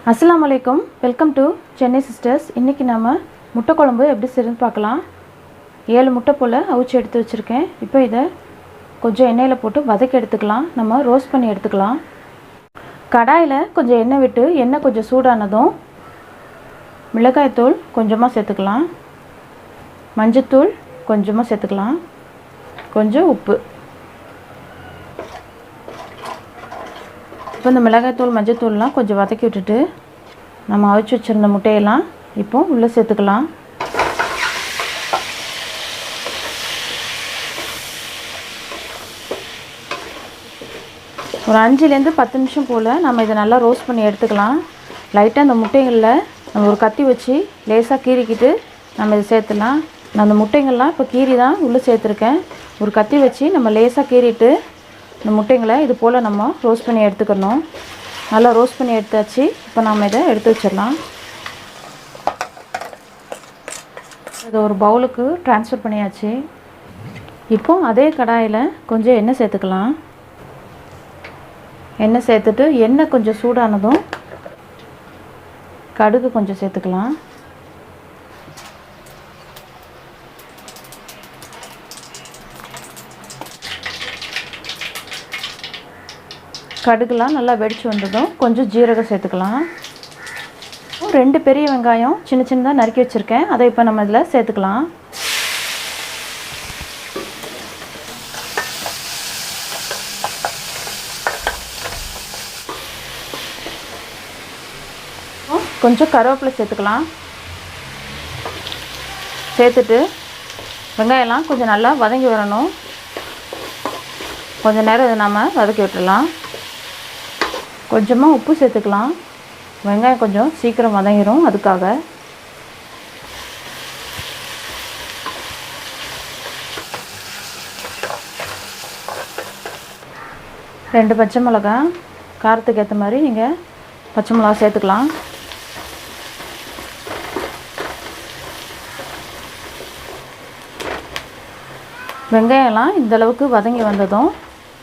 अस्सलाम वालेकुम welcome to Chennai sisters. இன்றைக்கி நம்ம முட்டை குழம்பு எப்படி செய்யணும்னு பார்க்கலாம். 7 முட்டை போல் அவிச்சு எடுத்து வச்சுருக்கேன். இப்போ இதை கொஞ்சம் எண்ணெயில் போட்டு வதக்கி எடுத்துக்கலாம். நம்ம ரோஸ்ட் பண்ணி எடுத்துக்கலாம். கடாயில் கொஞ்சம் எண்ணெய் விட்டு எண்ணெய் கொஞ்சம் சூடானதும் மிளகாய்த்தூள் கொஞ்சமாக சேர்த்துக்கலாம், மஞ்சத்தூள் கொஞ்சமாக சேர்த்துக்கலாம், கொஞ்சம் உப்பு. இப்போ இந்த மிளகாய்த்தூள் மஞ்சத்தூள்லாம் கொஞ்சம் வதக்கி விட்டுட்டு நம்ம அவிச்சு வச்சுருந்த முட்டையெல்லாம் இப்போ உள்ளே சேர்த்துக்கலாம். ஒரு 5லேருந்து 10 நிமிஷம் போல் நம்ம இதை நல்லா ரோஸ்ட் பண்ணி எடுத்துக்கலாம். லைட்டாக அந்த முட்டைகளில் நம்ம ஒரு கத்தி வச்சு லேசாக கீறிக்கிட்டு நம்ம இதை சேர்த்துலாம். நான் அந்த முட்டைங்கள்லாம் இப்போ கீறி தான் உள்ளே சேர்த்துருக்கேன். ஒரு கத்தி வச்சு நம்ம லேசாக கீறிட்டு இந்த முட்டைங்களை இது போல் நம்ம ரோஸ்ட் பண்ணி எடுத்துக்கணும். நல்லா ரோஸ்ட் பண்ணி எடுத்தாச்சு. இப்போ நம்ம இதை எடுத்து வச்சிடலாம். இதை ஒரு பவுலுக்கு ட்ரான்ஸ்ஃபர் பண்ணியாச்சு. இப்போ அதே கடாயில் கொஞ்சம் எண்ணெய் சேர்த்துக்கலாம். எண்ணெய் சேர்த்துட்டு எண்ணெய் கொஞ்சம் சூடானதும் கடுகு கொஞ்சம் சேர்த்துக்கலாம். கடுகுலாம் நல்லா வெடிச்சு வந்ததும் கொஞ்சம் ஜீரகம் சேர்த்துக்கலாம். 2 பெரிய வெங்காயம் சின்ன சின்னதாக நறுக்கி வச்சுருக்கேன். அதை இப்போ நம்ம இதில் சேர்த்துக்கலாம். கொஞ்சம் கருவேப்பிலை சேர்த்துக்கலாம். சேர்த்துட்டு வெங்காயம்லாம் கொஞ்சம் நல்லா வதங்கி வரணும். கொஞ்சம் நேரம் இதை நம்ம வதக்கி விட்டுடலாம். கொஞ்சமாக உப்பு சேர்த்துக்கலாம். வெங்காயம் கொஞ்சம் சீக்கிரம் வதங்கிடும், அதுக்காக. ரெண்டு பச்சை மிளகாய், காரத்துக்கு ஏற்ற மாதிரி நீங்கள் பச்சை மிளகா சேர்த்துக்கலாம். வெங்காயம்லாம் இந்தளவுக்கு வதங்கி வந்ததும்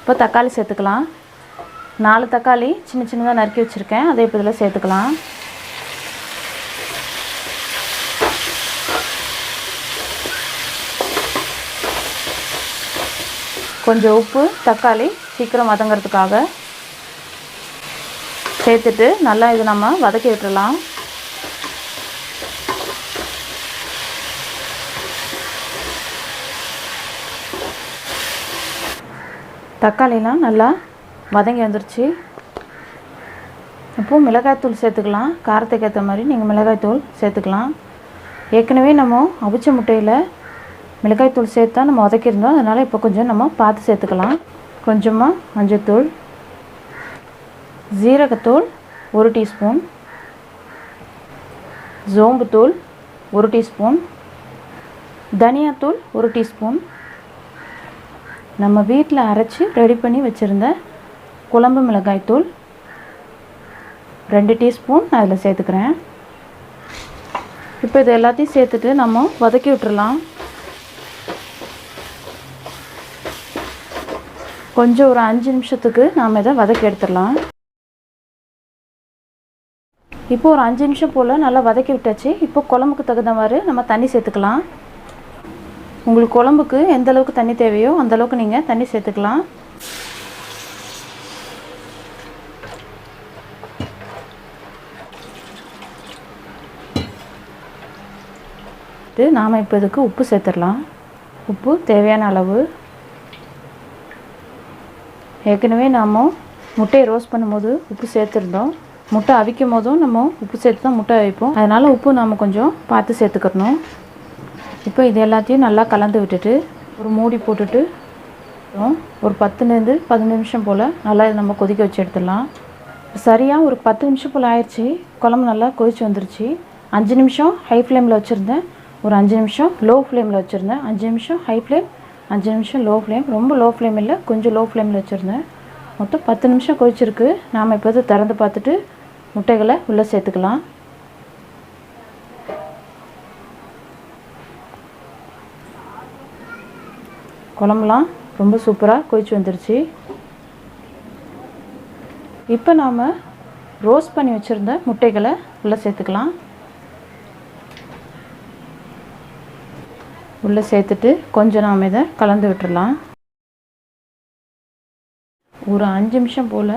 இப்போ தக்காளி சேர்த்துக்கலாம். 4 தக்காளி சின்ன சின்னதாக நறுக்கி வச்சுருக்கேன். அதை இப்போ இதில் சேர்த்துக்கலாம். கொஞ்சம் உப்பு, தக்காளி சீக்கிரம் வதங்கிறதுக்காக சேர்த்துட்டு நல்லா இது நம்ம வதக்கி விட்டுடலாம். தக்காளிலாம் நல்லா வதங்கி வந்துருச்சு. இப்போது மிளகாய்த்தூள் சேர்த்துக்கலாம். காரத்துக்கு ஏற்ற மாதிரி நீங்கள் மிளகாய்த்தூள் சேர்த்துக்கலாம். ஏற்கனவே நம்ம அவிச்ச முட்டையில் மிளகாய்த்தூள் சேர்த்தா நம்ம வதக்கியிருந்தோம். அதனால் இப்போ கொஞ்சம் நம்ம பார்த்து சேர்த்துக்கலாம். கொஞ்சமாக மஞ்சத்தூள், ஜீரகத்தூள் 1 டீஸ்பூன், சோம்புத்தூள் 1 டீஸ்பூன், தனியாத்தூள் 1 டீஸ்பூன், நம்ம வீட்டில் அரைச்சி ரெடி பண்ணி வச்சுருந்த குழம்பு மிளகாய்த்தூள் 2 டீஸ்பூன் நான் அதில் சேர்த்துக்கிறேன். இப்போ இது எல்லாத்தையும் சேர்த்துட்டு நம்ம வதக்கி விட்டுறலாம். கொஞ்சம் ஒரு 5 நிமிஷத்துக்கு நாம் இதை வதக்கி எடுத்துடலாம். இப்போ ஒரு 5 நிமிஷம் போல் நல்லா வதக்கி விட்டாச்சு. இப்போ குழம்புக்கு தகுந்த மாதிரி நம்ம தண்ணி சேர்த்துக்கலாம். உங்களுக்கு குழம்புக்கு எந்த அளவுக்கு தண்ணி தேவையோ அந்தளவுக்கு நீங்கள் தண்ணி சேர்த்துக்கலாம். நாம் இப்போ இதுக்கு உப்பு சேர்த்துடலாம். உப்பு தேவையான அளவு. ஏற்கனவே நாம் முட்டையை ரோஸ்ட் பண்ணும்போது உப்பு சேர்த்துருந்தோம். முட்டை அவிக்கும் போதும் நம்ம உப்பு சேர்த்து தான் முட்டை அவிப்போம். அதனால் உப்பு நாம் கொஞ்சம் பார்த்து சேர்த்துக்கணும். இப்போ இது எல்லாத்தையும் நல்லா கலந்து விட்டுட்டு ஒரு மூடி போட்டுட்டு ஒரு 10லேருந்து 15 நிமிஷம் போல் நல்லா இதை நம்ம கொதிக்க வச்சு எடுத்துடலாம். சரியாக ஒரு 10 நிமிஷம் போல் ஆயிடுச்சு. குழம்பு நல்லா கொதிச்சு வந்துருச்சு. 5 நிமிஷம் ஹை ஃப்ளேமில் வச்சுருந்தேன், ஒரு 5 நிமிஷம் லோ ஃப்ளேமில் வச்சுருந்தேன். 5 நிமிஷம் ஹை ஃப்ளேம், 5 நிமிஷம் லோ ஃப்ளேம். ரொம்ப லோ ஃப்ளேம் இல்லை, கொஞ்சம் லோ ஃப்ளேமில் வச்சுருந்தேன். மொத்தம் 10 நிமிஷம் கொதிச்சிருக்கு. நாம் இப்போ திறந்து பார்த்துட்டு முட்டைகளை உள்ளே சேர்த்துக்கலாம். குழம்புலாம் ரொம்ப சூப்பராக கொதிச்சு வந்துருச்சு. இப்போ நாம் ரோஸ்ட் பண்ணி வச்சுருந்த முட்டைகளை உள்ளே சேர்த்துக்கலாம். உள்ளே சேர்த்துட்டு கொஞ்சம் நாம் இதை கலந்து விட்டுடலாம். ஒரு 5 நிமிஷம் போல்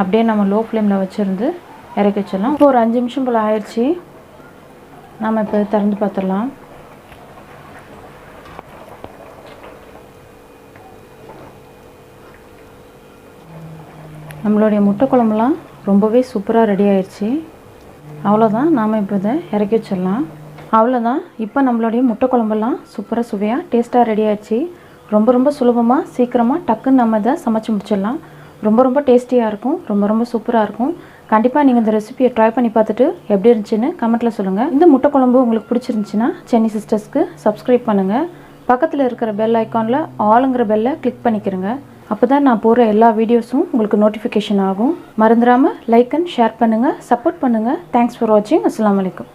அப்படியே நம்ம லோ ஃப்ளேமில் வச்சுருந்து இறக்கி வச்சிடலாம். இப்போ ஒரு 5 நிமிஷம் போல் ஆயிடுச்சு. நாம் இப்போ திறந்து பார்த்துடலாம். நம்மளுடைய முட்டை குழம்புலாம் ரொம்பவே சூப்பராக ரெடி ஆயிடுச்சு. அவ்வளோதான், நாம் இப்போ இதை இறக்கி வச்சிடலாம். அவ்வளோதான், இப்போ நம்மளுடைய முட்டை குழம்பெல்லாம் சூப்பராக சுவையாக டேஸ்ட்டாக ரெடி ஆயிடுச்சு. ரொம்ப சுலபமாக சீக்கிரமாக டக்குன்னு நம்ம இதை சமைச்சு முடிச்சிடலாம். ரொம்ப டேஸ்டியாக இருக்கும், ரொம்ப சூப்பராக இருக்கும். கண்டிப்பாக நீங்கள் இந்த ரெசிபியை ட்ரை பண்ணி பார்த்துட்டு எப்படி இருந்துச்சுன்னு கமெண்ட்டில் சொல்லுங்கள். இந்த முட்டை குழம்பு உங்களுக்கு பிடிச்சிருந்துச்சின்னா சென்னை சிஸ்டர்ஸ்க்கு சப்ஸ்கிரைப் பண்ணுங்கள். பக்கத்தில் இருக்கிற பெல் ஐக்கானில் ஆளுங்கிற பெல்லை கிளிக் பண்ணிக்கிறங்க. அப்போ தான் நான் போகிற எல்லா வீடியோஸும் உங்களுக்கு நோட்டிஃபிகேஷன் ஆகும். மறந்துடாமல் லைக் அண்ட் ஷேர் பண்ணுங்கள், சப்போர்ட் பண்ணுங்கள். தேங்க்ஸ் ஃபார் வாட்சிங். அஸ்ஸலாமு அலைக்கும்.